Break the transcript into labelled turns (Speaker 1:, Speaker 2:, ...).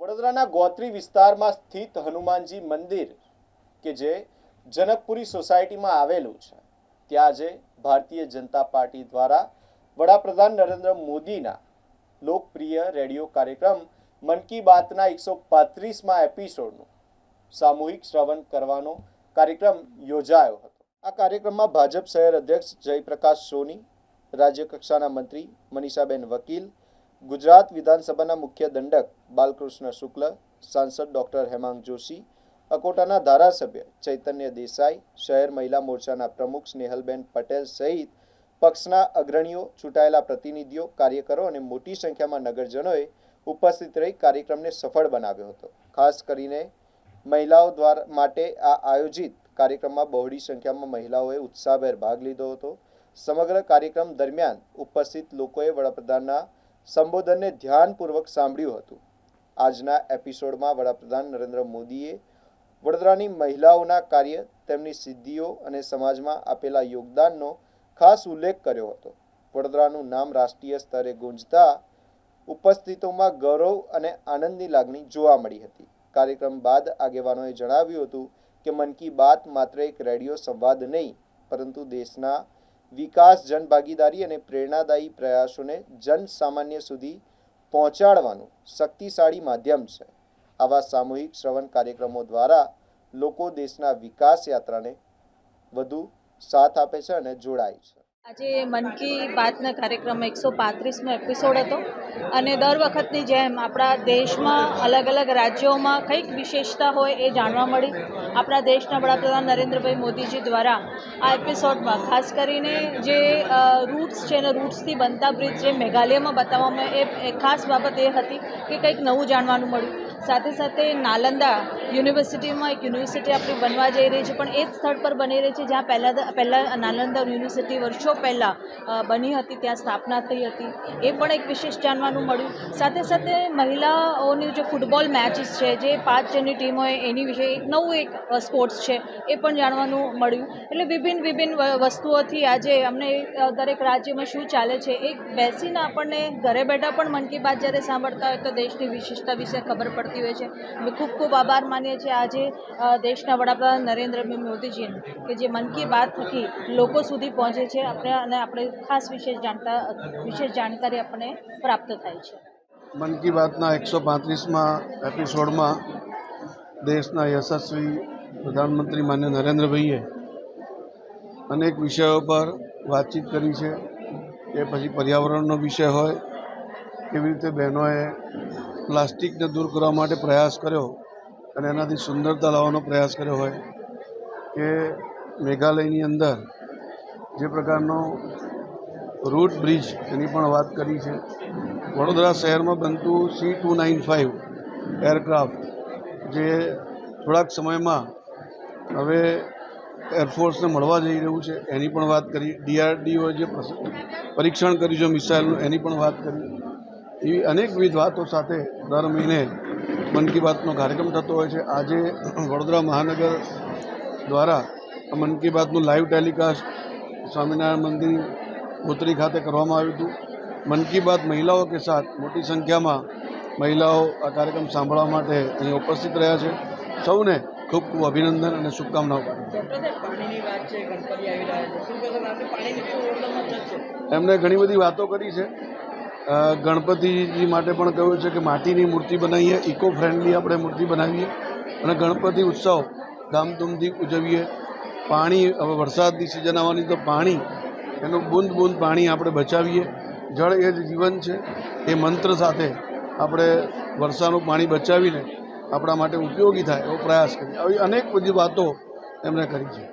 Speaker 1: વડોદરાના ગોત્રી વિસ્તારમાં સ્થિત હનુમાનજી મંદિર કે જે જનકપુરી સોસાયટીમાં આવેલું છે, ત્યાં આજે ભારતીય જનતા પાર્ટી દ્વારા વડાપ્રધાન નરેન્દ્ર મોદીના લોકપ્રિય રેડિયો કાર્યક્રમ મન કી બાતના 135મા એપિસોડનું સામૂહિક શ્રવણ કરવાનો કાર્યક્રમ યોજાયો હતો। આ કાર્યક્રમમાં ભાજપ શહેર અધ્યક્ષ જયપ્રકાશ સોની, રાજ્ય કક્ષાના મંત્રી મનીષાબેન વકીલ, ગુજરાત વિધાનસભાના મુખ્ય દંડક બાલકૃષ્ણ શુક્લ, સાંસદ ડોક્ટર હેમાંગ જોશી, અકોટાના ધારાસભ્ય ચૈતન્ય દેસાઈ, શહેર મહિલા મોરચાના પ્રમુખ સ્નેહલબેન પટેલ સહિત પક્ષના અગ્રણીઓ, ચૂંટાયેલા પ્રતિનિધિઓ, કાર્યકરો અને મોટી સંખ્યામાં નગરજનોએ ઉપસ્થિત રહી કાર્યક્રમને સફળ બનાવ્યો હતો। ખાસ કરીને મહિલાઓ દ્વારા માટે આ આયોજિત કાર્યક્રમમાં બહોળી સંખ્યામાં મહિલાઓએ ઉત્સાહભેર ભાગ લીધો હતો। સમગ્ર કાર્યક્રમ દરમિયાન ઉપસ્થિત લોકોએ વડાપ્રધાનના સંબોધનને ધ્યાનપૂર્વક સાંભળ્યું હતું। આજના એપિસોડમાં વડાપ્રધાન નરેન્દ્ર મોદીએ વડોદરાની મહિલાઓના કાર્ય, તેમની સિદ્ધિઓ અને સમાજમાં આપેલા યોગદાનનો ખાસ ઉલ્લેખ કર્યો હતો। વડોદરાનું નામ રાષ્ટ્રીય સ્તરે ગુંજતા ઉપસ્થિતોમાં ગૌરવ અને આનંદની લાગણી જોવા મળી હતી। કાર્યક્રમ બાદ આગેવાનોએ જણાવ્યું હતું કે મન કી બાત માત્ર એક રેડિયો સંવાદ નહીં, પરંતુ દેશના વિકાસ, જનભાગીદારી અને પ્રેરણાદાયી પ્રયાસોને જન સામાન્ય સુધી પહોંચાડવાનું શક્તિશાળી માધ્યમ છે। આવા સામૂહિક શ્રવણ કાર્યક્રમો દ્વારા લોકો દેશના વિકાસ યાત્રાને વધુ સાથ આપે છે અને જોડાય છે।
Speaker 2: આજે મન કી બાતના કાર્યક્રમમાં 135મો એપિસોડ હતો અને દર વખતની જેમ આપણા દેશમાં અલગ અલગ રાજ્યોમાં કંઈક વિશેષતા હોય એ જાણવા મળી। આપણા દેશના વડાપ્રધાન નરેન્દ્રભાઈ મોદીજી દ્વારા આ એપિસોડમાં ખાસ કરીને જે રૂટ્સ છે અને રૂટ્સથી બનતા બ્રિજ જે મેઘાલયમાં બતાવવામાં એ ખાસ બાબત એ હતી કે કંઈક નવું જાણવાનું મળ્યું। સાથે સાથે નાલંદા યુનિવર્સિટીમાં એક યુનિવર્સિટી આપણી બનવા જઈ રહી છે, પણ એ જ સ્થળ પર બની રહી છે જ્યાં પહેલાં નાલંદા યુનિવર્સિટી વર્ષો પહેલાં બની હતી, ત્યાં સ્થાપના થઈ હતી। એ પણ એક વિશેષ જાણવાનું મળ્યું। સાથે સાથે મહિલાઓની જે ફૂટબોલ મેચીસ છે, જે 5 જણની ટીમ હોય એની વિશે એક નવું એક સ્પોર્ટ્સ છે એ પણ જાણવાનું મળ્યું। એટલે વિભિન્ન વસ્તુઓથી આજે અમને દરેક રાજ્યમાં શું ચાલે છે એ બેસીને આપણને ઘરે બેઠા પણ મન કી બાત જ્યારે સાંભળતા હોય તો દેશની વિશેષતા વિશે ખબર પડતી હોય છે। અમે ખૂબ આભાર માનીએ છીએ આજે દેશના વડાપ્રધાન નરેન્દ્રભાઈ મોદીજીનો કે જે મન કી બાત થકી લોકો સુધી પહોંચે છે અને આપણે ખાસ વિશેષ જાણકારી આપણને પ્રાપ્ત થાય છે।
Speaker 3: મન કી બાતના 135મા એપિસોડમાં દેશના યશસ્વી પ્રધાનમંત્રી માન્ય નરેન્દ્રભાઈએ અનેક વિષયો પર વાતચીત કરી છે। એ પછી પર્યાવરણનો વિષય હોય, કેવી રીતે બહેનોએ પ્લાસ્ટિકને દૂર કરવા માટે પ્રયાસ કર્યો અને એનાથી સુંદરતા લાવવાનો પ્રયાસ કર્યો હોય, કે મેઘાલયની અંદર જે પ્રકારનો રૂટ બ્રિજ એની પણ વાત કરી છે। વડોદરા શહેરમાં બનતું C295 એરક્રાફ્ટ જે થોડાક સમયમાં હવે એરફોર્સને મળવા જઈ રહ્યું છે એની પણ વાત કરી। DRDO જે પરીક્ષણ કર્યું છે મિસાઇલનું એની પણ વાત કરી। એવી અનેકવિધ વાતો સાથે દર મહિને મન કી બાતનો કાર્યક્રમ થતો હોય છે। આજે વડોદરા મહાનગર દ્વારા મન કી બાતનું લાઈવ ટેલિકાસ્ટ સ્વામિનારાયણ મંદિર ગોત્રી ખાતે કરવામાં આવ્યું હતું। મન કી બાત મહિલાઓ કે સાથ મોટી સંખ્યામાં મહિલાઓ આ કાર્યક્રમ સાંભળવા માટે અહીં ઉપસ્થિત રહ્યા છે। સૌને ખૂબ અભિનંદન અને શુભકામનાઓ પાઠવું। એમણે ઘણી બધી વાતો કરી છે। ગણપતિજી માટે પણ કહ્યું છે કે માટીની મૂર્તિ બનાવીએ, ઇકો ફ્રેન્ડલી આપણે મૂર્તિ બનાવીએ અને ગણપતિ ઉત્સવ ધામધૂમથી ઉજવીએ। પાણી, હવે વરસાદની સિઝન આવવાની તો પાણી, એનું બૂંદ પાણી આપણે બચાવીએ। જળ એ જ જીવન છે એ મંત્ર સાથે આપણે વર્ષાનું પાણી બચાવીને આપણા માટે ઉપયોગી થાય એવો પ્રયાસ કરીએ। આવી અનેક બધી વાતો એમણે કરી છે।